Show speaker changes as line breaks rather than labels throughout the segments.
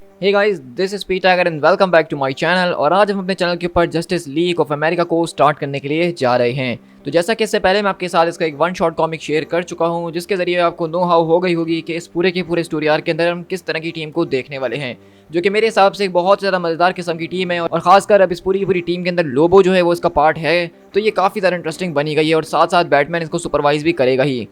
Hey guys, this is Peter Tiger and welcome back to my channel. और आज हम अपने चैनल के ऊपर जस्टिस लीग ऑफ अमेरिका को स्टार्ट करने के लिए जा रहे हैं। तो जैसा कि इससे पहले मैं आपके साथ इसका एक वन शॉट कॉमिक शेयर कर चुका हूं, जिसके जरिए आपको नो हाउ हो गई होगी कि इस पूरे के पूरे स्टोरी आर्क के अंदर हम किस तरह की टीम को देखने वाले हैं, जो कि मेरे हिसाब से एक बहुत ज़्यादा मज़ेदार किस्म की टीम है। और खासकर अब इस पूरी की पूरी टीम के अंदर लोबो जो है वो इसका पार्ट है, तो ये काफ़ी ज़्यादा इंटरेस्टिंग बनी गई है। और साथ साथ बैटमैन इसको सुपरवाइज भी करेगा ही।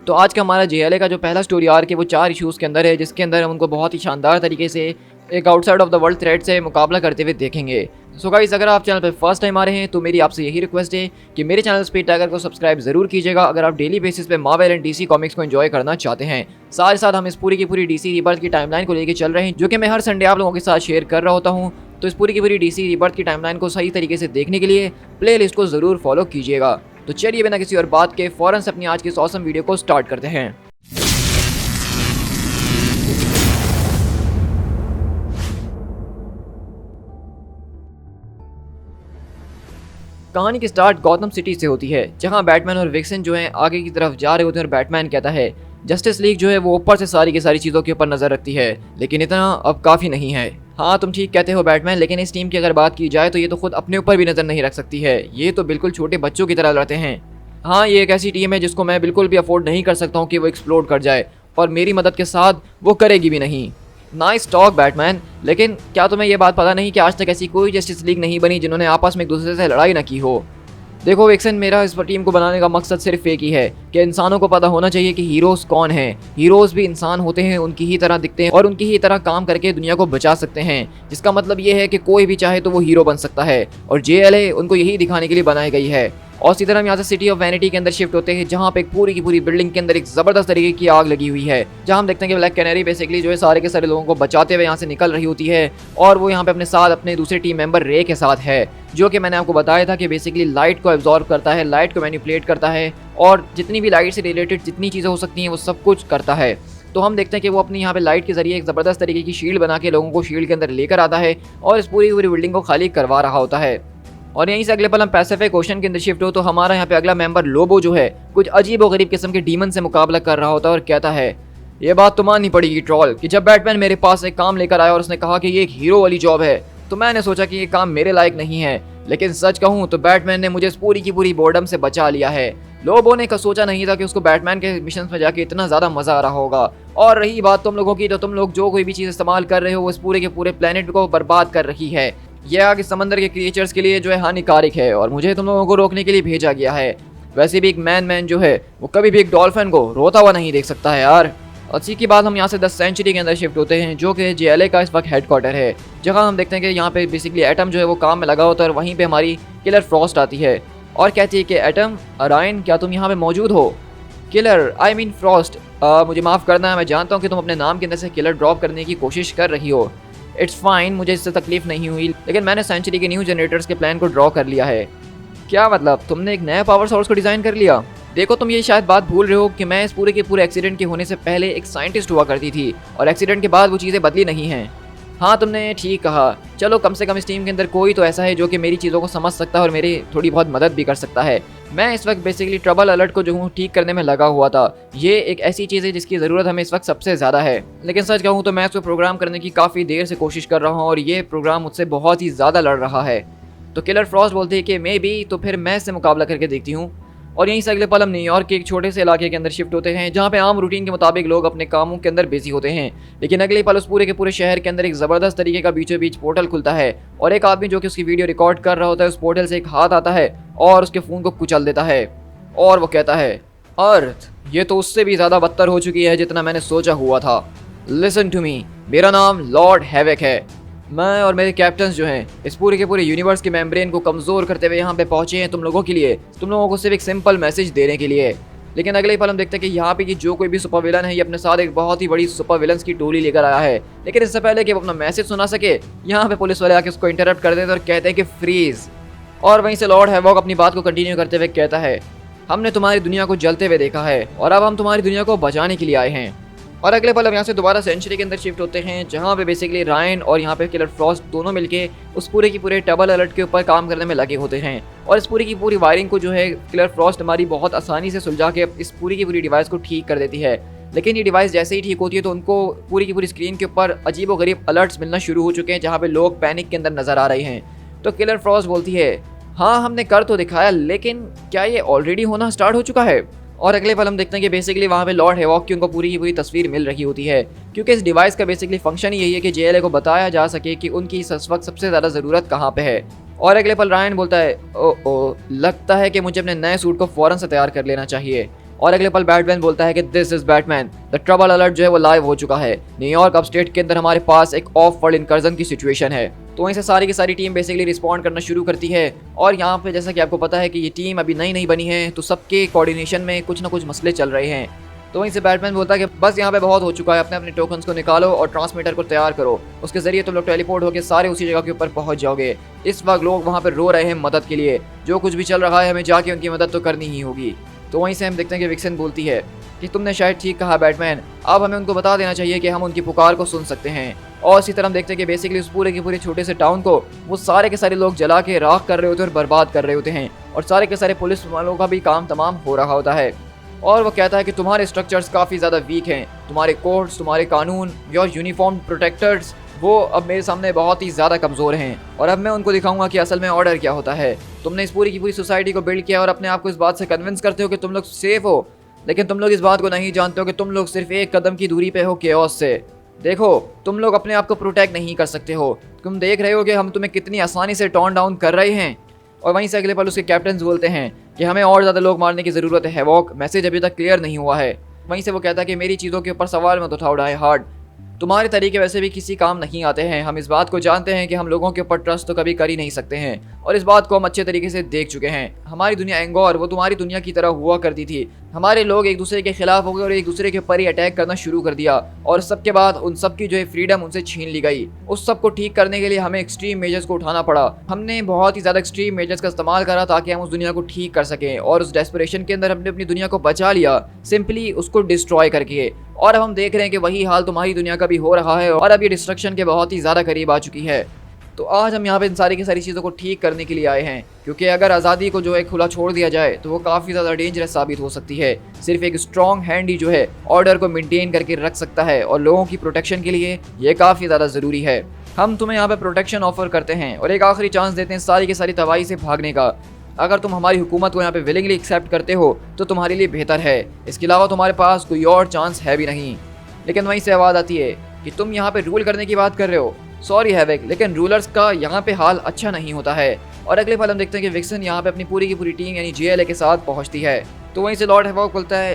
तो आज का हमारा JLA का जो पहला स्टोरी आर्क है वो 4 इश्यूज़ के अंदर है, जिसके अंदर हम उनको बहुत ही शानदार तरीके से एक outside of the world threat से मुकाबला करते हुए देखेंगे। सो गाइस, अगर आप चैनल पर फर्स्ट टाइम आ रहे हैं तो मेरी आपसे यही रिक्वेस्ट है कि मेरे चैनल स्पीड टाइगर को सब्सक्राइब जरूर कीजिएगा अगर आप डेली बेसिस पे मार्वल एंड DC कॉमिक्स को एंजॉय करना चाहते हैं। साथ ही साथ हम इस पूरी की पूरी DC रीबर्थ की टाइमलाइन को लेकर चल रहे हैं, जो कि मैं हर संडे आप लोगों के साथ शेयर कर रहा होता हूँ। तो इस पूरी की पूरी DC रीबर्थ की टाइमलाइन को सही तरीके से देखने के लिए प्ले लिस्ट को जरूर फॉलो कीजिएगा। तो चलिए बिना किसी और बात के फौरन से अपनी आज की इस ऑसम वीडियो को स्टार्ट करते हैं। कहानी की स्टार्ट गौतम सिटी से होती है, जहां बैटमैन और विक्सन जो हैं आगे की तरफ जा रहे होते हैं। और बैटमैन कहता है जस्टिस लीग जो है वो ऊपर से सारी की सारी चीज़ों के ऊपर नज़र रखती है, लेकिन इतना अब काफ़ी नहीं है। हाँ, तुम ठीक कहते हो बैटमैन, लेकिन इस टीम की अगर बात की जाए तो ये तो खुद अपने ऊपर भी नज़र नहीं रख सकती है। ये तो बिल्कुल छोटे बच्चों की तरह लड़ते हैं। हाँ, ये एक ऐसी टीम है जिसको मैं बिल्कुल भी अफोर्ड नहीं कर सकता हूँ कि वो एक्सप्लोड कर जाए, और मेरी मदद के साथ वो करेगी भी नहीं। नाइस टॉक बैटमैन, लेकिन क्या तुम्हें ये बात पता नहीं कि आज तक ऐसी कोई जस्टिस लीग नहीं बनी जिन्होंने आपस में एक दूसरे से लड़ाई ना की हो। देखो विक्सन, मेरा इस टीम को बनाने का मकसद सिर्फ एक ही है कि इंसानों को पता होना चाहिए कि हीरोज़ कौन हैं। हीरोज़ भी इंसान होते हैं, उनकी ही तरह दिखते हैं और उनकी ही तरह काम करके दुनिया को बचा सकते हैं। जिसका मतलब ये है कि कोई भी चाहे तो वो हीरो बन सकता है, और JLA उनको यही दिखाने के लिए बनाई गई है। और इसी तरह हम यहाँ से सिटी ऑफ वैनिटी के अंदर शिफ्ट होते हैं, जहाँ पे एक पूरी की पूरी बिल्डिंग के अंदर एक ज़बरदस्त तरीके की आग लगी हुई है, जहाँ हम देखते हैं कि ब्लैक कैनरी बेसिकली जो है सारे के सारे लोगों को बचाते हुए यहाँ से निकल रही होती है। और वो यहाँ पे अपने साथ अपने दूसरे टीम मेंबर रे के साथ है, जो कि मैंने आपको बताया था कि बेसिकली लाइट को एब्जॉर्ब करता है, लाइट को मैनिपुलेट करता है, और जितनी भी लाइट से रिलेटेड जितनी चीज़ें हो सकती हैं वो सब कुछ करता है। तो हम देखते हैं कि वो अपनी यहाँ पे लाइट के जरिए एक ज़बरदस्त तरीके की शील्ड बना के लोगों को शील्ड के अंदर लेकर आता है और इस पूरी पूरी बिल्डिंग को खाली करवा रहा होता है। और यहीं से अगले पल हम पैसिफिक ओशन के अंदर शिफ्ट हो तो हमारा यहाँ पे अगला मेंबर लोबो जो है कुछ अजीब और गरीब किस्म के डीमन से मुकाबला कर रहा होता है, और कहता है ये बात तो माननी पड़ेगी ट्रॉल कि जब बैटमैन मेरे पास एक काम लेकर आया और उसने कहा कि ये एक हीरो वाली जॉब है, तो मैंने सोचा कि ये काम मेरे लायक नहीं है। लेकिन सच कहूँ तो बैटमैन ने मुझे इस पूरी की पूरी बोर्डम से बचा लिया है। लोबो ने सोचा नहीं था कि उसको बैटमैन के मिशन में जाके इतना ज़्यादा मज़ा आ रहा होगा। और रही बात तुम लोगों की, तो तुम लोग जो कोई भी चीज़ इस्तेमाल कर रहे हो वो इस पूरे के पूरे प्लेनेट को बर्बाद कर रही है। यह आग इस समंदर के क्रिएचर्स के लिए जो है हानिकारक है, और मुझे तुम लोगों को रोकने के लिए भेजा गया है। वैसे भी एक मैन जो है वो कभी भी एक डॉल्फिन को रोता हुआ नहीं देख सकता है यार। इसी के बाद हम यहाँ से 10 सेंचुरी के अंदर शिफ्ट होते हैं, जो कि JLA का इस वक्त हेडक्वार्टर है, जहाँ हम देखते हैं कि यहाँ पे बेसिकली एटम जो है वो काम में लगा होता है। और वहीं पे हमारी किलर फ्रॉस्ट आती है और कहती है कि एटम अराइन, क्या तुम यहाँ पे मौजूद हो? किलर आई मीन फ्रॉस्ट, मुझे माफ़ करना है, मैं जानता हूँ कि तुम अपने नाम के अंदर से किलर ड्रॉप करने की कोशिश कर रही हो। इट्स फाइन, मुझे इससे तकलीफ नहीं हुई, लेकिन मैंने सेंचुरी के न्यू जनरेटर्स के प्लान को ड्रॉ कर लिया है। क्या मतलब, तुमने एक नया पावर सोर्स को डिज़ाइन कर लिया? देखो, तुम ये शायद बात भूल रहे हो कि मैं इस पूरे के पूरे एक्सीडेंट के होने से पहले एक साइंटिस्ट हुआ करती थी, और एक्सीडेंट के बाद वो चीज़ें बदली नहीं हैं। हाँ, तुमने ठीक कहा। चलो, कम से कम इस टीम के अंदर कोई तो ऐसा है जो कि मेरी चीज़ों को समझ सकता है और मेरी थोड़ी बहुत मदद भी कर सकता है। मैं इस वक्त बेसिकली ट्रबल अलर्ट को जो हूँ ठीक करने में लगा हुआ था। ये एक ऐसी चीज़ है जिसकी ज़रूरत हमें इस वक्त सबसे ज़्यादा है। लेकिन सच कहूँ तो मैं इसको प्रोग्राम करने की काफ़ी देर से कोशिश कर रहा हूँ, और ये प्रोग्राम मुझसे बहुत ही ज़्यादा लड़ रहा है। तो किलर फ्रॉस्ट बोलती है कि मे बी, तो फिर मैं इससे मुकाबला करके देखती हूँ। और यहीं से अगले पल हम न्यूयॉर्क के एक छोटे से इलाके के अंदर शिफ्ट होते हैं, जहाँ पे आम रूटीन के मुताबिक लोग अपने कामों के अंदर बिजी होते हैं। लेकिन अगले पल उस पूरे के पूरे शहर के अंदर एक ज़बरदस्त तरीके का बीचों बीच पोर्टल खुलता है, और एक आदमी जो कि उसकी वीडियो रिकॉर्ड कर रहा होता है, उस पोर्टल से एक हाथ आता है और उसके फ़ोन को कुचल देता है। और वो कहता है अर्थ, ये तो उससे भी ज़्यादा बदतर हो चुकी है जितना मैंने सोचा हुआ था। लिसन टू मी, मेरा नाम लॉर्ड हैवेक है। मैं और मेरे कैप्टन्स जो हैं इस पूरे के पूरे यूनिवर्स के मेम्ब्रेन को कमज़ोर करते हुए यहाँ पे पहुँचे हैं तुम लोगों के लिए, तुम लोगों को सिर्फ एक सिंपल मैसेज देने के लिए। लेकिन अगले ही पल हम देखते हैं कि यहाँ पे कि जो कोई भी सुपर विलन है ये अपने साथ एक बहुत ही बड़ी सुपर विलन्स की टोली लेकर आया है। लेकिन इससे पहले कि वो अपना मैसेज सुना सके, यहाँ पे पुलिस वाले आके उसको इंटरप्ट कर देते हैं और कहते हैं कि फ्रीज। और वहीं से लॉर्ड हैवॉक अपनी बात को कंटिन्यू करते हुए कहता है हमने तुम्हारी दुनिया को जलते हुए देखा है, और अब हम तुम्हारी दुनिया को बचाने के लिए आए हैं। और अगले पल हम यहाँ से दोबारा सेंचुरी के अंदर शिफ्ट होते हैं, जहाँ पे बेसिकली रायन और यहाँ पे किलर फ्रॉस्ट दोनों मिलके उस पूरे की पूरे डबल अलर्ट के ऊपर काम करने में लगे होते हैं। और इस पूरी की पूरी वायरिंग को जो है किलर फ्रॉस्ट हमारी बहुत आसानी से सुलझा के इस पूरी की पूरी डिवाइस को ठीक कर देती है। लेकिन ये डिवाइस जैसे ही ठीक होती है तो उनको पूरी की पूरी स्क्रीन के ऊपर अजीबोगरीब अलर्ट्स मिलना शुरू हो चुके हैं, जहाँ पे लोग पैनिक के अंदर नजर आ रहे हैं। तो किलर फ्रॉस्ट बोलती है, हाँ हमने कर तो दिखाया, लेकिन क्या ये ऑलरेडी होना स्टार्ट हो चुका है? और अगले पल हम देखते हैं कि बेसिकली वहाँ पे लॉर्ड हेवॉक की उनको पूरी की पूरी तस्वीर मिल रही होती है, क्योंकि इस डिवाइस का बेसिकली फंक्शन ही यही है कि जेएलए को बताया जा सके कि उनकी इस वक्त सबसे ज़्यादा ज़रूरत कहाँ पे है। और अगले पल रायन बोलता है, ओ लगता है कि मुझे अपने नए सूट को फ़ौरन से तैयार कर लेना चाहिए। और अगले पल बैटमैन बोलता है कि this is Batman, the trouble alert जो है वो लाइव हो चुका है। न्यूयॉर्क अपस्टेट के अंदर हमारे पास एक ऑफ वर्ल्ड इनकर्जन की सिचुएशन है। तो वहीं से सारी की सारी टीम बेसिकली रिस्पॉन्ड करना शुरू करती है। और यहाँ पे जैसा कि आपको पता है कि ये टीम अभी नई नहीं बनी है, तो सबके कोऑर्डिनेशन में कुछ ना कुछ मसले चल रहे हैं। तो वहीं से बैटमैन बोलता है कि बस यहाँ पे बहुत हो चुका है, अपने अपने टोकन्स को निकालो और ट्रांसमीटर को तैयार करो, उसके जरिए तुम लोग टेलीपोर्ट होकर सारे उसी जगह के ऊपर पहुंच जाओगे। इस वक्त लोग वहाँ पर रो रहे हैं मदद के लिए, जो कुछ भी चल रहा है हमें जाके उनकी मदद तो करनी ही होगी। तो वहीं से हम देखते हैं कि विक्सन बोलती है कि तुमने शायद ठीक कहा बैटमैन, अब हमें उनको बता देना चाहिए कि हम उनकी पुकार को सुन सकते हैं। और इसी तरह हम देखते हैं कि बेसिकली उस पूरे के पूरे छोटे से टाउन को वो सारे के सारे लोग जला के राख कर रहे होते हैं और बर्बाद कर रहे होते हैं, और सारे के सारे पुलिस वालों का भी काम तमाम हो रहा होता है। और वो कहता है कि तुम्हारे स्ट्रक्चर्स काफ़ी ज़्यादा वीक हैं, तुम्हारे कोर्ट्स, तुम्हारे कानून, योर यूनिफॉर्म प्रोटेक्टर्स, वो अब मेरे सामने बहुत ही ज़्यादा कमज़ोर हैं, और अब मैं उनको दिखाऊंगा कि असल में ऑर्डर क्या होता है। तुमने इस पूरी की पूरी सोसाइटी को बिल्ड किया और अपने आप को इस बात से कन्विंस करते हो कि तुम लोग सेफ हो, लेकिन तुम लोग इस बात को नहीं जानते हो कि तुम लोग सिर्फ एक कदम की दूरी पे हो केओस से। देखो, तुम लोग अपने आप को प्रोटेक्ट नहीं कर सकते हो, तुम देख रहे हो कि हम तुम्हें कितनी आसानी से टर्न डाउन कर रहे हैं। और वहीं से अगले पल उसके कैप्टन बोलते हैं कि हमें और ज़्यादा लोग मारने की ज़रूरत है हेवॉक, मैसेज अभी तक क्लियर नहीं हुआ है। वहीं से वो कहता है कि मेरी चीज़ों के ऊपर सवाल मत उठाओ डाई हार्ड, तुम्हारे तरीके वैसे भी किसी काम नहीं आते हैं। हम इस बात को जानते हैं कि हम लोगों के ऊपर ट्रस्ट तो कभी कर ही नहीं सकते हैं, और इस बात को हम अच्छे तरीके से देख चुके हैं। हमारी दुनिया एंगोर वो तुम्हारी दुनिया की तरह हुआ करती थी, हमारे लोग एक दूसरे के खिलाफ हो गए और एक दूसरे के ऊपर ही अटैक करना शुरू कर दिया, और सबके बाद उन सब की जो है फ्रीडम उनसे छीन ली गई। उस सब को ठीक करने के लिए हमें एक्सट्रीम मेजर्स को उठाना पड़ा। हमने बहुत ही ज़्यादा एक्सट्रीम मेजर्स का इस्तेमाल करा ताकि हम उस दुनिया को ठीक कर सकें, और उस डेस्परेशन के अंदर हमने अपनी दुनिया को बचा लिया, सिंपली उसको डिस्ट्रॉय करके। और अब हम देख रहे हैं कि वही हाल तुम्हारी दुनिया का भी हो रहा है, और अब ये डिस्ट्रक्शन के बहुत ही ज़्यादा करीब आ चुकी है। तो आज हम यहाँ पे इन सारी की सारी चीज़ों को ठीक करने के लिए आए हैं, क्योंकि अगर आज़ादी को जो है खुला छोड़ दिया जाए तो वो काफ़ी ज़्यादा डेंजरस साबित हो सकती है। सिर्फ एक स्ट्रॉन्ग हैंड ही जो है ऑर्डर को मेंटेन करके रख सकता है, और लोगों की प्रोटेक्शन के लिए ये काफ़ी ज़्यादा ज़रूरी है। हम तुम्हें यहाँ पे प्रोटेक्शन ऑफर करते हैं और एक आखिरी चांस देते हैं सारी की सारी तबाही से भागने का। अगर तुम हमारी हुकूमत को यहाँ पे विलिंगली एक्सेप्ट करते हो तो तुम्हारे लिए बेहतर है, इसके अलावा तुम्हारे पास कोई और चांस है भी नहीं। लेकिन वहीं से आवाज़ आती है कि तुम यहाँ पे रूल करने की बात कर रहे हो। सॉरी हैवेक, लेकिन रूलर्स का यहाँ पे हाल अच्छा नहीं होता है। और अगले पल हम देखते हैं कि विक्सन यहाँ पे अपनी पूरी की पूरी टीम यानी जेएलए के साथ पहुँचती है। तो वहीं से लॉर्ड हेवॉक बोलता है,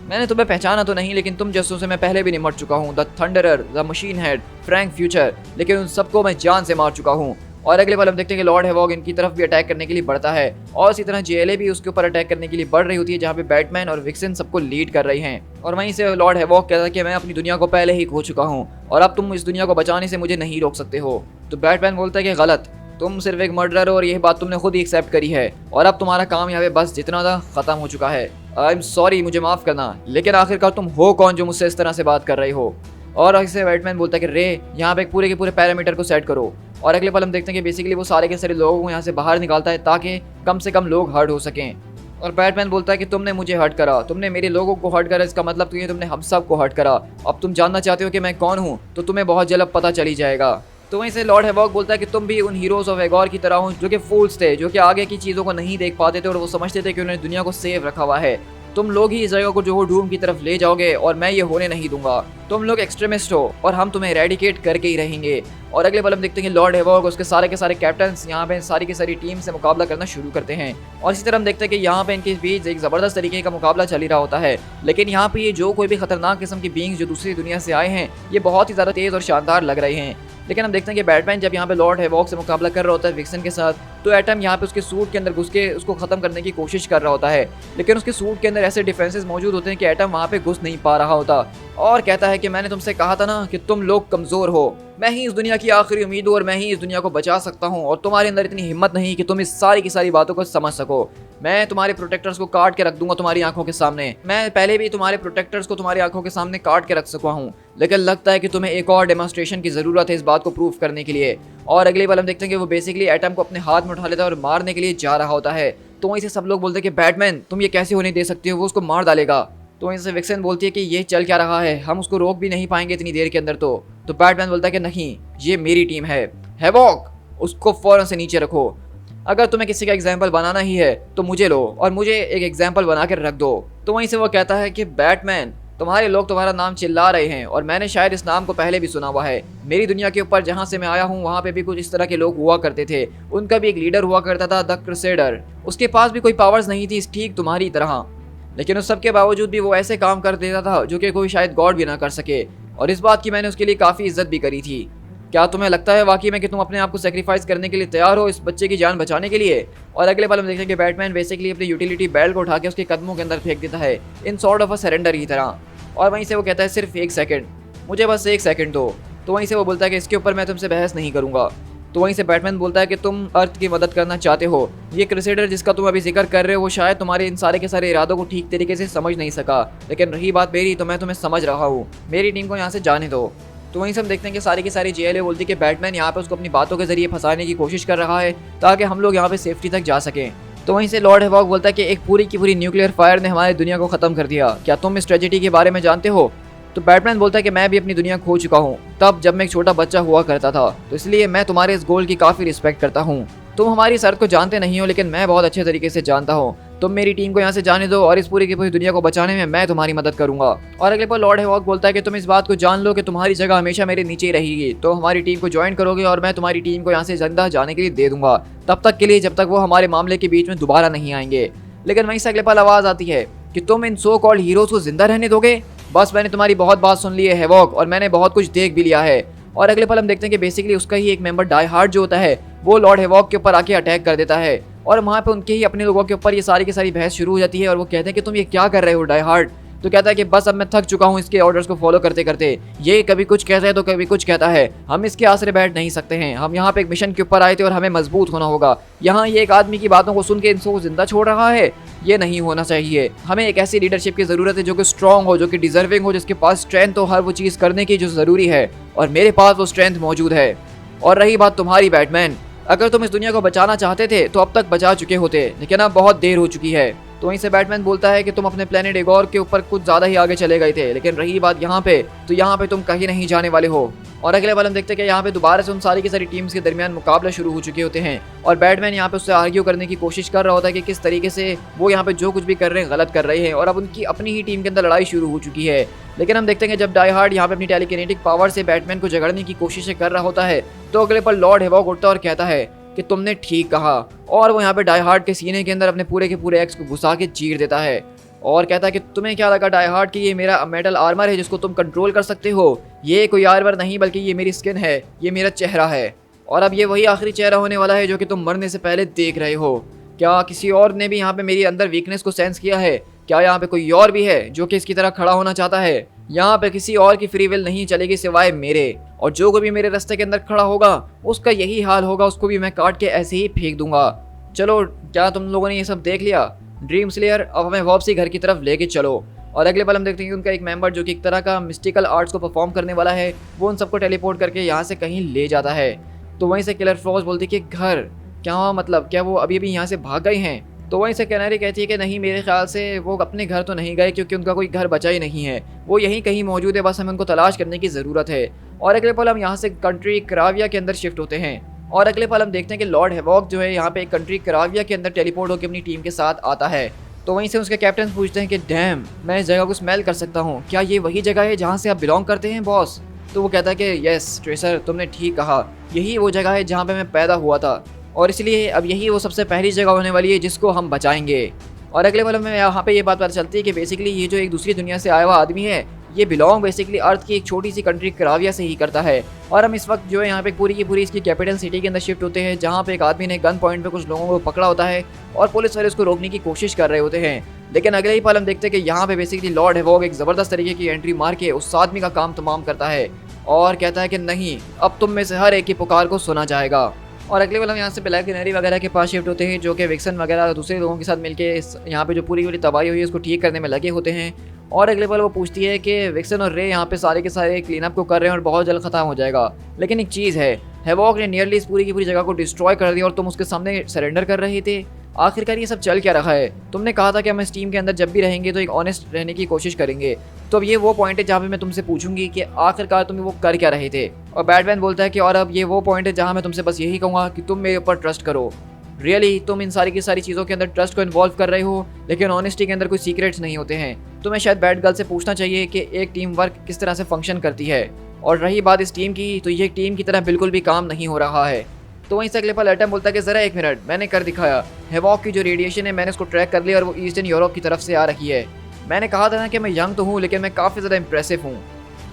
मैंने तुम्हें पहचाना तो नहीं, लेकिन तुम जैसों से मैं पहले भी निमट चुका हूँ, the Thunderer, the Machine Head, Frank Future, लेकिन उन सबको मैं जान से मार चुका हूँ। और अगले पल हम देखते हैं कि लॉर्ड हेवॉक इनकी तरफ भी अटैक करने के लिए बढ़ता है, और इसी तरह जेएलए भी उसके ऊपर अटैक करने के लिए बढ़ रही होती है, जहाँ पे बैटमैन और विक्सन सबको लीड कर रही हैं। और वहीं से लॉर्ड हेवॉक कहता है कि मैं अपनी दुनिया को पहले ही खो चुका हूँ, और अब तुम इस दुनिया को बचाने से मुझे नहीं रोक सकते हो। तो बैटमैन बोलता है कि गलत, तुम सिर्फ एक मर्डरर हो और यह बात तुमने खुद ही एक्सेप्ट करी है, और अब तुम्हारा काम यहाँ पे बस जितना था खत्म हो चुका है। आई एम सॉरी, मुझे माफ़ करना, लेकिन आखिरकार तुम हो कौन जो मुझसे इस तरह से बात कर रही हो। और ऐसे बैटमैन बोलता है कि रे, यहाँ पे पूरे के पूरे पैरामीटर को सेट करो। और अगले पल हम देखते हैं कि बेसिकली वो सारे के सारे लोगों को यहाँ से बाहर निकालता है ताकि कम से कम लोग हर्ट हो सकें। और बैटमैन बोलता है कि तुमने मुझे हर्ट करा, तुमने मेरे लोगों को हर्ट करा, इसका मतलब तो ये तुमने हम सब को हर्ट करा। अब तुम जानना चाहते हो कि मैं कौन हूँ, तो तुम्हें बहुत जल्द पता चली जाएगा। तो वहीं से लॉर्ड हेवॉक बोलता है कि तुम भी उन हीरोज ऑफ एगोर की तरह हो जो कि फूल्स थे, जो कि आगे की चीज़ों को नहीं देख पाते थे, और वो समझते थे कि उन्होंने दुनिया को सेव रखा हुआ है। तुम लोग ही इस जगह को जो हो डूम की तरफ ले जाओगे, और मैं ये होने नहीं दूंगा। तुम लोग एक्सट्रीमिस्ट हो और हम तुम्हें रेडिकेट करके ही रहेंगे। और अगले पल हम देखते हैं कि लॉर्ड हेवॉक उसके सारे के सारे कैप्टन्स यहाँ पे सारी की सारी टीम से मुकाबला करना शुरू करते हैं। और इसी तरह हम देखते हैं कि यहाँ पे इनके बीच एक ज़बरदस्त तरीके का मुकाबला चल ही रहा होता है। लेकिन यहाँ पे ये जो कोई भी खतरनाक किस्म की बींग्स जो दूसरी दुनिया से आए हैं, ये बहुत ही ज़्यादा तेज़ और शानदार लग रहे हैं। लेकिन हम देखते हैं कि बैटमैन जब यहाँ पे लॉर्ड हेवॉक से मुकाबला कर रहा होता है विक्सन के साथ, तो एटम यहाँ पे उसके सूट के अंदर घुस के उसको ख़त्म करने की कोशिश कर रहा होता है। लेकिन उसके सूट के अंदर ऐसे डिफेंसेस मौजूद होते हैं कि एटम वहाँ पे घुस नहीं पा रहा होता, और कहता है कि मैंने तुमसे कहा था ना कि तुम लोग कमज़ोर हो, मैं ही इस दुनिया की आखिरी उम्मीद हूँ और मैं ही इस दुनिया को बचा सकता हूँ, और तुम्हारे अंदर इतनी हिम्मत नहीं कि तुम इस सारी की सारी बातों को समझ सको। मैं तुम्हारे प्रोटेक्टर्स को काट के रख दूंगा तुम्हारी आंखों के सामने। मैं पहले भी तुम्हारे प्रोटेक्टर्स को तुम्हारी आंखों के सामने काट के रख सका हूँ, लेकिन लगता है कि तुम्हें एक और डेमोन्स्ट्रेशन की ज़रूरत है इस बात को प्रूव करने के लिए। और अगले पल हम देखते हैं कि वो बेसिकली एटम को अपने हाथ में उठा लेता है और मारने के लिए जा रहा होता है। तो वहीं से सब लोग बोलते हैं कि बैटमैन तुम ये कैसे होने दे सकते हो, वो उसको मार डालेगा। तो वहीं से विक्सन बोलती है कि ये चल क्या रहा है, हम उसको रोक भी नहीं पाएंगे इतनी देर के अंदर। तो बैटमैन बोलता है कि नहीं, ये मेरी टीम है, हैवॉक उसको फौरन से नीचे रखो। अगर तुम्हें किसी का एग्जाम्पल बनाना ही है तो मुझे लो और मुझे एक एग्जाम्पल बना कर रख दो। तो वहीं से वो कहता है कि बैटमैन, तुम्हारे लोग तुम्हारा नाम चिल्ला रहे हैं और मैंने शायद इस नाम को पहले भी सुना हुआ है। मेरी दुनिया के ऊपर जहाँ से मैं आया हूँ वहाँ पे भी कुछ इस तरह के लोग हुआ करते थे। उनका भी एक लीडर हुआ करता था, द क्रूसेडर। उसके पास भी कोई पावर्स नहीं थी ठीक तुम्हारी तरह, लेकिन उस सब के बावजूद भी वो ऐसे काम कर देता था जो कि कोई शायद गॉड भी ना कर सके। और इस बात की मैंने उसके लिए काफ़ी इज्जत भी करी थी। क्या तुम्हें लगता है वाकई में कि तुम अपने आप को सेक्रीफाइस करने के लिए तैयार हो इस बच्चे की जान बचाने के लिए? और अगले पल हम देखते हैं कि बैटमैन बेसिकली अपनी यूटिलिटी बेल्ट को उठा के उसके कदमों के अंदर फेंक देता है, in sort of a surrender की तरह। और वहीं से वो कहता है सिर्फ 1 सेकंड, मुझे बस 1 सेकंड दो। तो वहीं से वो बोलता है कि इसके ऊपर मैं तुमसे बहस नहीं करूंगा। तो वहीं से बैटमैन बोलता है कि तुम अर्थ की मदद करना चाहते हो, ये क्रूसेडर जिसका तुम अभी जिक्र कर रहे हो वो शायद तुम्हारे इन सारे के सारे इरादों को ठीक तरीके से समझ नहीं सका, लेकिन रही बात मेरी तो मैं तुम्हें समझ रहा हूँ। मेरी टीम को यहाँ से जाने दो। तो वहीं से हम देखते हैं कि सारी की सारी जेएलए बोलती है कि बैटमैन यहाँ पे उसको अपनी बातों के जरिए फंसाने की कोशिश कर रहा है ताकि हम लोग यहाँ पे सेफ्टी तक जा सकें। तो वहीं से लॉर्ड हैवॉक बोलता है कि एक पूरी की पूरी न्यूक्लियर फायर ने हमारी दुनिया को खत्म कर दिया, क्या तुम इस ट्रेजेडी के बारे में जानते हो? तो बैटमैन बोलता है कि मैं भी अपनी दुनिया खो चुका हूँ तब जब मैं एक छोटा बच्चा हुआ करता था, तो इसलिए मैं तुम्हारे इस गोल की काफ़ी रिस्पेक्ट करता हूँ। तुम हमारी शर्त को जानते नहीं हो लेकिन मैं बहुत अच्छे तरीके से जानता हूँ। तुम मेरी टीम को यहाँ से जाने दो और इस पूरी की पूरी दुनिया को बचाने में मैं तुम्हारी मदद करूंगा। और अगले पर लॉर्ड हैवॉक बोलता है कि तुम इस बात को जान लो कि तुम्हारी जगह हमेशा मेरे नीचे ही रहेगी, तो हमारी टीम को ज्वाइन करोगे और मैं तुम्हारी टीम को यहाँ से जिंदा जाने के लिए दे दूंगा, तब तक के लिए जब तक वो हमारे मामले के बीच में दोबारा नहीं आएंगे। लेकिन वहीं से अगले पल आवाज़ आती है कि तुम इन सो कॉल्ड हीरोज को जिंदा रहने दोगे? बस मैंने तुम्हारी बहुत बात सुन ली है हैवॉक, और मैंने बहुत कुछ देख भी लिया है। और अगले पल हम देखते हैं कि बेसिकली उसका ही एक मेंबर डाई हार्ड जो होता है वो लॉर्ड हैवॉक के ऊपर आके अटैक कर देता है, और वहाँ पे उनके ही अपने लोगों के ऊपर ये सारी की सारी बहस शुरू हो जाती है। और वो कहते हैं कि तुम ये क्या कर रहे हो डाई हार्ड? तो कहता है कि बस अब मैं थक चुका हूँ इसके ऑर्डर्स को फॉलो करते करते, ये कभी कुछ कहता है तो कभी कुछ कहता है, हम इसके आसरे बैठ नहीं सकते हैं। हम यहाँ पे एक मिशन के ऊपर आए थे और हमें मजबूत होना होगा। यहाँ ये एक आदमी की बातों को सुन के इनको जिंदा छोड़ रहा है, ये नहीं होना चाहिए। हमें एक ऐसी लीडरशिप की ज़रूरत है जो कि स्ट्रांग हो, जो कि डिजर्विंग हो, जिसके पास स्ट्रेंथ हो हर वो चीज़ करने की जो ज़रूरी है, और मेरे पास वो स्ट्रेंथ मौजूद है। और रही बात तुम्हारी बैटमैन, अगर तुम इस दुनिया को बचाना चाहते थे तो अब तक बचा चुके होते, लेकिन अब बहुत देर हो चुकी है। तो वहीं से बैटमैन बोलता है कि तुम अपने प्लेनेट एगोर के ऊपर कुछ ज़्यादा ही आगे चले गए थे, लेकिन रही बात यहाँ पे, तो यहाँ पे तुम कहीं नहीं जाने वाले हो। और अगले बार हम देखते हैं कि यहाँ पे दोबारा से उन सारी की सारी टीम्स के दरमियान मुकाबला शुरू हो चुके होते हैं, और बैटमैन यहाँ पे उससे आर्ग्यू करने की कोशिश कर रहा होता है कि किस तरीके से वो यहाँ पे जो कुछ भी कर रहे हैं गलत कर रहे हैं, और अब उनकी अपनी ही टीम के अंदर लड़ाई शुरू हो चुकी है। लेकिन हम देखते हैं कि जब डाई हार्ड यहाँ पे अपनी टेलीकिनेटिक पावर से बैटमैन को झगड़ने की कोशिश कर रहा होता है, तो अगले पर लॉर्ड हैवॉक उठता है और कहता है कि तुमने ठीक कहा, और वो यहाँ पे डाई हार्ड के सीने के अंदर अपने पूरे के पूरे एक्स को घुसा के चीर देता है, और कहता है कि तुम्हें क्या लगा डाई हार्ड कि ये मेरा मेटल आर्मर है जिसको तुम कंट्रोल कर सकते हो? ये कोई आर्मर नहीं बल्कि ये मेरी स्किन है, ये मेरा चेहरा है, और अब ये वही आखिरी चेहरा होने वाला है जो कि तुम मरने से पहले देख रहे हो। क्या किसी और ने भी यहाँ पे मेरी अंदर वीकनेस को सेंस किया है? क्या यहाँ पे कोई और भी है जो कि इसकी तरह खड़ा होना चाहता है? यहाँ पे किसी और की फ्री विल नहीं चलेगी सिवाय मेरे, और जो कोई भी मेरे रास्ते के अंदर खड़ा होगा उसका यही हाल होगा, उसको भी मैं काट के ऐसे ही फेंक दूंगा। चलो, क्या तुम लोगों ने ये सब देख लिया? ड्रीम स्लेयर, अब हमें वापसी घर की तरफ लेके चलो। और अगले पल हम देखते हैं कि उनका एक मेंबर जो कि एक तरह का मिस्टिकल आर्ट्स को परफॉर्म करने वाला है, वो उन सबको टेलीपोर्ट करके यहाँ से कहीं ले जाता है। तो वहीं से किलर फ्रॉस्ट बोलती है कि घर क्या मतलब, क्या वो अभी अभी यहाँ से भाग गए हैं? तो वहीं से कैनरी कहती है कि नहीं, मेरे ख्याल से वो अपने घर तो नहीं गए, क्योंकि उनका कोई घर बचा ही नहीं है, वो यहीं कहीं मौजूद है, बस हमें उनको तलाश करने की ज़रूरत है। और अगले पल हम यहाँ से कंट्री कराविया के अंदर शिफ्ट होते हैं, और अगले पल हम देखते हैं कि लॉर्ड हैवॉक जो है यहाँ पे एक कंट्री कराविया के अंदर टेलीपोर्ट होकर अपनी टीम के साथ आता है। तो वहीं से उसके कैप्टन पूछते हैं कि डैम, मैं इस जगह को स्मेल कर सकता हूँ, क्या ये वही जगह है जहाँ से आप बिलोंग करते हैं बॉस? तो वो कहता है कि यस ट्रेसर, तुमने ठीक कहा, यही वो जगह है जहाँ पे मैं पैदा हुआ था, और इसलिए अब यही वो सबसे पहली जगह होने वाली है जिसको हम बचाएंगे। और अगले पल में यहाँ पे ये बात पता चलती है कि बेसिकली ये जो एक दूसरी दुनिया से आया हुआ आदमी है, ये बिलोंग बेसिकली अर्थ की एक छोटी सी कंट्री कराविया से ही करता है। और हम इस वक्त जो है यहाँ पे पूरी की पूरी इसकी कैपिटल सिटी के अंदर शिफ्ट होते हैं, जहाँ पे एक आदमी ने गन पॉइंट पे कुछ लोगों को पकड़ा होता है और पुलिस वाले उसको रोकने की कोशिश कर रहे होते हैं। लेकिन अगले ही पल हम देखते हैं कि यहाँ पे बेसिकली लॉर्ड हैवॉक एक ज़बरदस्त तरीके की एंट्री मार के उस आदमी का काम तमाम करता है, और कहता है कि नहीं, अब तुम में से हर एक की पुकार को सुना जाएगा। और अगले वाला हम यहाँ से ब्लैक कैनरी वगैरह के पास शिफ्ट होते हैं, जो कि विक्सन वगैरह दूसरे लोगों के साथ मिलकर यहाँ पे जो पूरी पूरी तबाही हुई है उसको ठीक करने में लगे होते हैं। और अगले पल वो पूछती है कि विक्सन और रे यहाँ पे सारे के सारे क्लीन अप को कर रहे हैं और बहुत जल्द खत्म हो जाएगा, लेकिन एक चीज़ है, हैवॉक ने नियरली इस पूरी की पूरी जगह को डिस्ट्रॉय कर दिया और तुम उसके सामने सरेंडर कर रहे थे। आखिरकार ये सब चल क्या रहा है? तुमने कहा था कि हम इस टीम के अंदर जब भी रहेंगे तो एक ऑनेस्ट रहने की कोशिश करेंगे। तो अब ये वो पॉइंट है जहाँ पे मैं तुमसे पूछूंगी कि आखिरकार तुम वो कर क्या रहे थे। और बैटमैन बोलता है कि और अब ये वो पॉइंट है जहाँ मैं तुमसे बस यही कहूँगा कि तुम मेरे ऊपर ट्रस्ट करो। रियली तुम इन सारी की सारी चीज़ों के अंदर ट्रस्ट को इन्वॉल्व कर रहे हो, लेकिन ऑनेस्टी के अंदर कोई सीक्रेट्स नहीं होते हैं। तुम्हें शायद बैटगर्ल से पूछना चाहिए कि एक टीम वर्क किस तरह से फंक्शन करती है। और रही बात इस टीम की, तो ये टीम की तरह बिल्कुल भी काम नहीं हो रहा है। तो वहीं से अगले पल एटम बोलता है कि ज़रा एक मिनट, मैंने कर दिखाया। हेवॉक की जो रेडिएशन है मैंने उसको ट्रैक कर लिया और वो ईस्टर्न यूरोप की तरफ से आ रही है। मैंने कहा था ना कि मैं यंग तो हूँ, लेकिन मैं काफ़ी ज़्यादा इंप्रेसिव हूँ।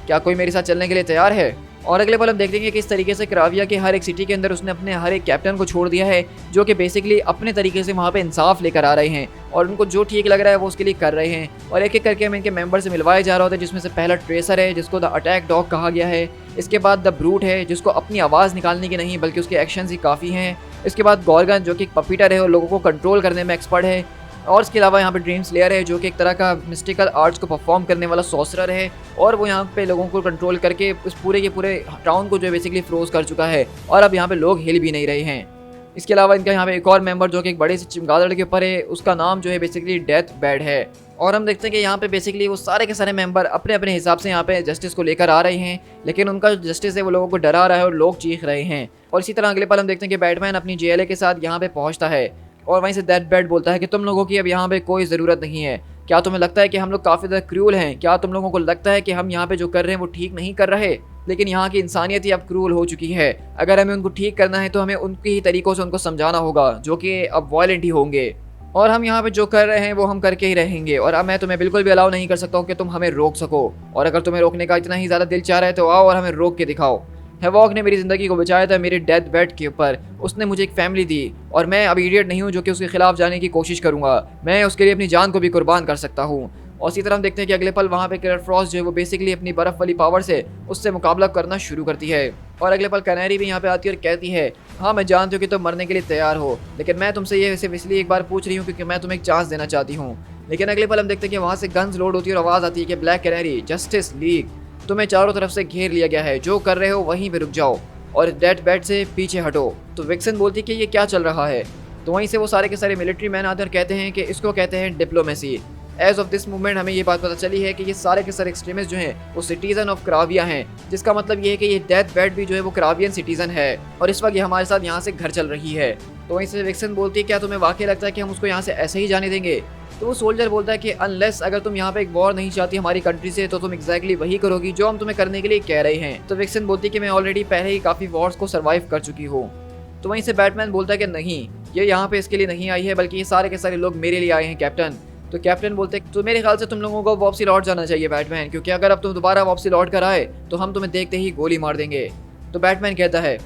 क्या कोई मेरे साथ चलने के लिए तैयार है? और अगले पल हम देख देंगे कि इस तरीके से क्राविया के हर एक सिटी के अंदर उसने अपने हर एक कैप्टन को छोड़ दिया है, जो कि बेसिकली अपने तरीके से वहाँ पे इंसाफ लेकर आ रहे हैं और उनको जो ठीक लग रहा है वो उसके लिए कर रहे हैं। और एक एक करके हम इनके मेंबर से मिलवाए जा रहा होता है, जिसमें से पहला ट्रेसर है जिसको द अटैक डॉग कहा गया है। इसके बाद द ब्रूट है जिसको अपनी आवाज़ निकालने की नहीं बल्कि उसके एक्शंस ही काफ़ी हैं। इसके बाद गॉर्गन जो कि एक पपीटर है और लोगों को कंट्रोल करने में एक्सपर्ट है। और इसके अलावा यहाँ पे ड्रीम स्लेयर है जो कि एक तरह का मिस्टिकल आर्ट्स को परफॉर्म करने वाला सॉर्सरर है और वो यहाँ पे लोगों को कंट्रोल करके इस पूरे के पूरे टाउन को जो है बेसिकली फ्रोज कर चुका है और अब यहाँ पे लोग हिल भी नहीं रहे हैं। इसके अलावा इनका यहाँ पे एक और मेंबर जो कि एक बड़े से चमगादड़ के ऊपर है, उसका नाम जो है बेसिकली डेथ बैड है। और हम देखते हैं कि यहाँ पे बेसिकली वो सारे के सारे मेंबर अपने अपने हिसाब से यहाँ पे जस्टिस को लेकर आ रहे हैं, लेकिन उनका जो जस्टिस है वो लोगों को डरा रहा है और लोग चीख रहे हैं। और इसी तरह अगले पल हम देखते हैं कि बैटमैन अपनी जेएलए के साथ यहाँ पे पहुँचता है और वहीं से डेथ बैड बोलता है कि तुम लोगों की अब यहाँ पे कोई ज़रूरत नहीं है। क्या तुम्हें लगता है कि हम लोग काफ़ी ज़्यादा क्रूल हैं? क्या तुम लोगों को लगता है कि हम यहाँ पे जो कर रहे हैं वो ठीक नहीं कर रहे? लेकिन यहाँ की इंसानियत ही अब क्रूल हो चुकी है। अगर हमें उनको ठीक करना है तो हमें उनके ही तरीक़ों से उनको समझाना होगा, जो कि अब वायलेंट ही होंगे। और हम यहाँ पे जो कर रहे हैं वो हम करके ही रहेंगे और अब मैं तुम्हें बिल्कुल भी अलाउ नहीं कर सकता हूँ कि तुम हमें रोक सको। और अगर तुम्हें रोकने का इतना ही ज़्यादा दिल चाह रहा है तो आओ और हमें रोक के दिखाओ। हेवॉक ने मेरी ज़िंदगी को बचाया था मेरे डेथ बेड के ऊपर, उसने मुझे एक फैमिली दी और मैं अब इडियट नहीं हूँ जो कि उसके खिलाफ जाने की कोशिश करूँगा। मैं उसके लिए अपनी जान को भी कुर्बान कर सकता हूँ। और इसी तरह हम देखते हैं कि अगले पल वहाँ पे किलर फ्रॉस्ट जो है वो बेसिकली अपनी बर्फ़ वाली पावर से उससे मुकाबला करना शुरू करती है। और अगले पल कैनरी भी यहाँ पे आती है और कहती है, हाँ मैं जानती हूँ कि तुम मरने के लिए तैयार हो, लेकिन मैं तुमसे ये सिर्फ इसलिए एक बार पूछ रही हूँ क्योंकि मैं तुम्हें एक चांस देना चाहती हूँ। लेकिन अगले पल हम देखते हैं कि वहाँ से गन्स लोड होती है और आवाज़ आती है कि ब्लैक कैनरी, जस्टिस लीग, तुम्हें चारों तरफ से घेर लिया गया है, जो कर रहे हो वहीं पे रुक जाओ और डेथ बेड से पीछे हटो। तो विक्सन बोलती है कि ये क्या चल रहा है। तो वहीं से वो सारे के सारे मिलिट्री मैन आते और कहते हैं कि इसको कहते हैं diplomacy. As of this movement हमें ये बात पता चली है कि ये सारे के सारे एक्सट्रीमिस्ट जो हैं वो सिटीजन ऑफ क्राविया हैं, जिसका मतलब ये है कि ये डेथ बेड भी जो है वो क्रावियन सिटीजन है और इस वक्त ये हमारे साथ यहाँ से घर चल रही है। तो वहीं से विक्सन बोलती है, क्या तुम्हें वाकई लगता है कि हम उसको यहाँ से ऐसे ही जाने देंगे? तो वो सोल्जर बोलता है कि अनलेस अगर तुम यहाँ पे एक वॉर नहीं चाहती हमारी कंट्री से, तो तुम एग्जैक्टली वही करोगी जो हम तुम्हें करने के लिए कह रहे हैं। तो विक्सन बोलती है कि मैं ऑलरेडी पहले ही काफ़ी वॉर्स को सर्वाइव कर चुकी हूँ। तो वहीं से बैटमैन बोलता है कि नहीं, ये यहाँ पे इसके लिए नहीं आई है बल्कि ये सारे के सारे लोग मेरे लिए आए हैं कैप्टन। तो कैप्टन बोलते हैं, तो मेरे ख्याल से तुम लोगों को वापसी लौट जाना चाहिए बैटमैन, क्योंकि अगर अब तुम दोबारा वापसी लौट कर आए तो हम तुम्हें देखते ही गोली मार देंगे। तो बैटमैन कहता है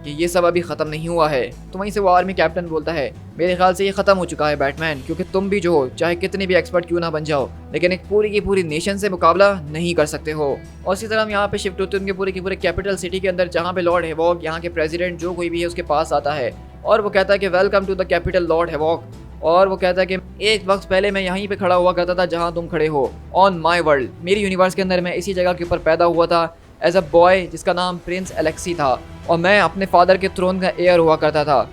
कि ये सब अभी ख़त्म नहीं हुआ है। तो वहीं से वो आर्मी कैप्टन बोलता है, मेरे ख्याल से ये ख़त्म हो चुका है बैटमैन, क्योंकि तुम भी जो हो चाहे कितने भी एक्सपर्ट क्यों ना बन जाओ, लेकिन एक पूरी की पूरी नेशन से मुकाबला नहीं कर सकते हो। और इसी तरह हम यहाँ पे शिफ्ट होते हैं उनके पूरे की पूरे कैपिटल सिटी के अंदर, जहाँ पे लॉर्ड हेवॉक यहाँ के प्रेसिडेंट जो कोई भी है उसके पास आता है और वो कहता है कि welcome to the capital Lord Havoc. और वो कहता है कि एक वक्त पहले मैं यहीं पे खड़ा हुआ करता था जहाँ तुम खड़े हो, ऑन माई वर्ल्ड, मेरी यूनिवर्स के अंदर मैं इसी जगह के ऊपर पैदा हुआ था एज अ बॉय जिसका नाम प्रिंस एलेक्सी था और मैं अपने फादर के थ्रोन का एयर हुआ करता था,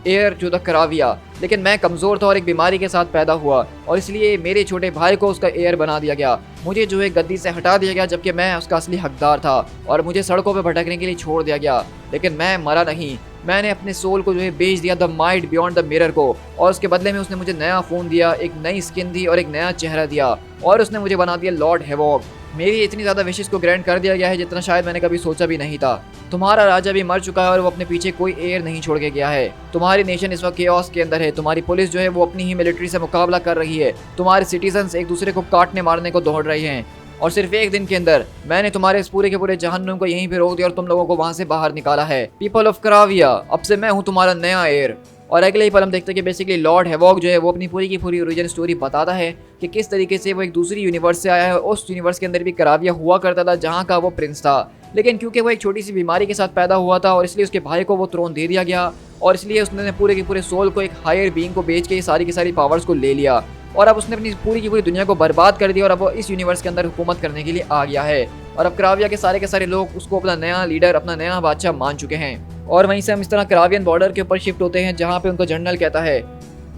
एयर टू द क्राविया। लेकिन मैं कमज़ोर था और एक बीमारी के साथ पैदा हुआ और इसलिए मेरे छोटे भाई को उसका एयर बना दिया गया। मुझे जो है गद्दी से हटा दिया गया जबकि मैं उसका असली हकदार था और मुझे सड़कों पर भटकने के लिए छोड़ दिया गया। लेकिन मैं मरा नहीं, मैंने अपने सोल को जो है बेच दिया the might beyond the mirror को और उसके बदले में उसने मुझे नया खून दिया, एक नई स्किन दी और एक नया चेहरा दिया और उसने मुझे बना दिया लॉर्ड हेवॉक। मेरी इतनी ज़्यादा विशेष को ग्रांट कर दिया गया है जितना शायद मैंने कभी सोचा भी नहीं था। तुम्हारा राजा भी मर चुका है और वो अपने पीछे कोई एयर नहीं छोड़ के गया है। तुम्हारी नेशन इस वक्त केओस के अंदर है, तुम्हारी पुलिस जो है वो अपनी ही मिलिट्री से मुकाबला कर रही है, तुम्हारे सिटीजन्स एक दूसरे को काटने मारने को दौड़ रहे हैं और सिर्फ एक दिन के अंदर मैंने तुम्हारे इस पूरे के पूरे जहन्नुम को यहीं पे रोक दिया और तुम लोगों को वहां से बाहर निकाला है। पीपल ऑफ क्राविया, अब से मैं हूँ तुम्हारा नया एयर। और अगले ही पल हम देखते हैं कि बेसिकली लॉर्ड हेवॉक जो है वो अपनी पूरी की पूरी ओरिजिन स्टोरी बताता है कि किस तरीके से वो एक दूसरी यूनिवर्स से आया है। उस यूनिवर्स के अंदर भी क्राविया हुआ करता था जहाँ का वो प्रिंस था, लेकिन क्योंकि वो एक छोटी सी बीमारी के साथ पैदा हुआ था और इसलिए उसके भाई को वो थ्रोन दे दिया गया और इसलिए उसने पूरे के पूरे सोल को एक हायर बीइंग को बेच के ये सारी की सारी पावर्स को ले लिया और अब उसने अपनी पूरी की पूरी दुनिया को बर्बाद कर दिया और अब वो इस यूनिवर्स के अंदर हुकूमत करने के लिए आ गया है और अब क्राविया के सारे लोग उसको अपना नया लीडर, अपना नया बादशाह मान चुके हैं। और वहीं से हम इस तरह क्रावियन बॉर्डर के ऊपर शिफ्ट होते हैं जहाँ पे उनका जनरल कहता है,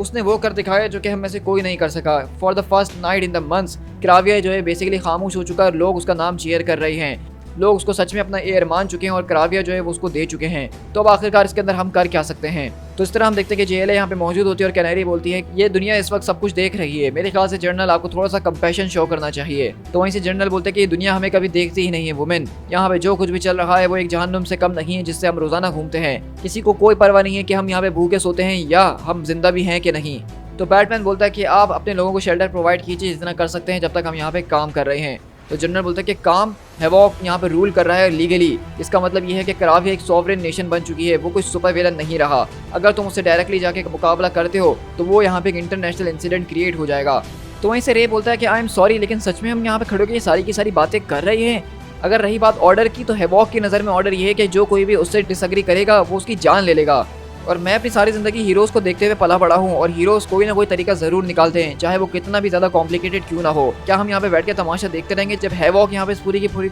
उसने वो कर दिखाया जो कि हम में से कोई नहीं कर सका। For the first night in the months क्राविया जो है बेसिकली खामोश हो चुका है और लोग उसका नाम चीयर कर रहे हैं। लोग उसको सच में अपना एयर मान चुके हैं और क्राविया जो है वो उसको दे चुके हैं। तो अब आखिरकार इसके अंदर हम कर क्या सकते हैं? तो इस तरह हम देखते हैं कि जेएलए यहाँ पे मौजूद होती है और कैनेरी बोलती है ये दुनिया इस वक्त सब कुछ देख रही है, मेरे ख्याल से जनरल आपको थोड़ा सा कंपैशन शो करना चाहिए। तो वहीं से जनरल बोलते हैं कि ये दुनिया हमें कभी देखती ही नहीं है वुमेन, यहाँ पे जो कुछ भी चल रहा है वो एक जहन्नुम से कम नहीं है जिससे हम रोजाना घूमते हैं। किसी को कोई परवाह नहीं है कि हम यहाँ पे भूखे सोते हैं या हम जिंदा भी हैं कि नहीं। तो बैटमैन बोलता है कि आप अपने लोगों को शेल्टर प्रोवाइड कीजिए जितना कर सकते हैं जब तक हम यहाँ पे काम कर रहे हैं। तो जनरल बोलता है कि काम हैवॉक यहाँ पे रूल कर रहा है लीगली। इसका मतलब ये है कि क्राविया एक सॉवरेन नेशन बन चुकी है, वो कोई सुपर विलन नहीं रहा। अगर तुम उससे डायरेक्टली जाके मुकाबला करते हो तो वो यहाँ पे एक इंटरनेशनल इंसिडेंट क्रिएट हो जाएगा। तो वहीं से रे बोलता है कि आई एम सॉरी, लेकिन सच में हम यहाँ पे खड़े होकर ये सारी की सारी बातें कर रहे हैं। अगर रही बात ऑर्डर की तो हैवॉक की नज़र में ऑर्डर ये है कि जो कोई भी उससे डिसएग्री करेगा वो उसकी जान ले लेगा। और मैं अपनी सारी ज़िंदगी हीरोज़ को देखते हुए पला बड़ा हूँ और हीरोज़ कोई ना कोई तरीका ज़रूर निकालते हैं, चाहे वो कितना भी ज़्यादा कॉम्प्लिकेटेड क्यों ना हो। क्या हम यहाँ पे बैठ के तमाशा देखते रहेंगे जब हैवॉक यहाँ पे इस पूरी की पूरी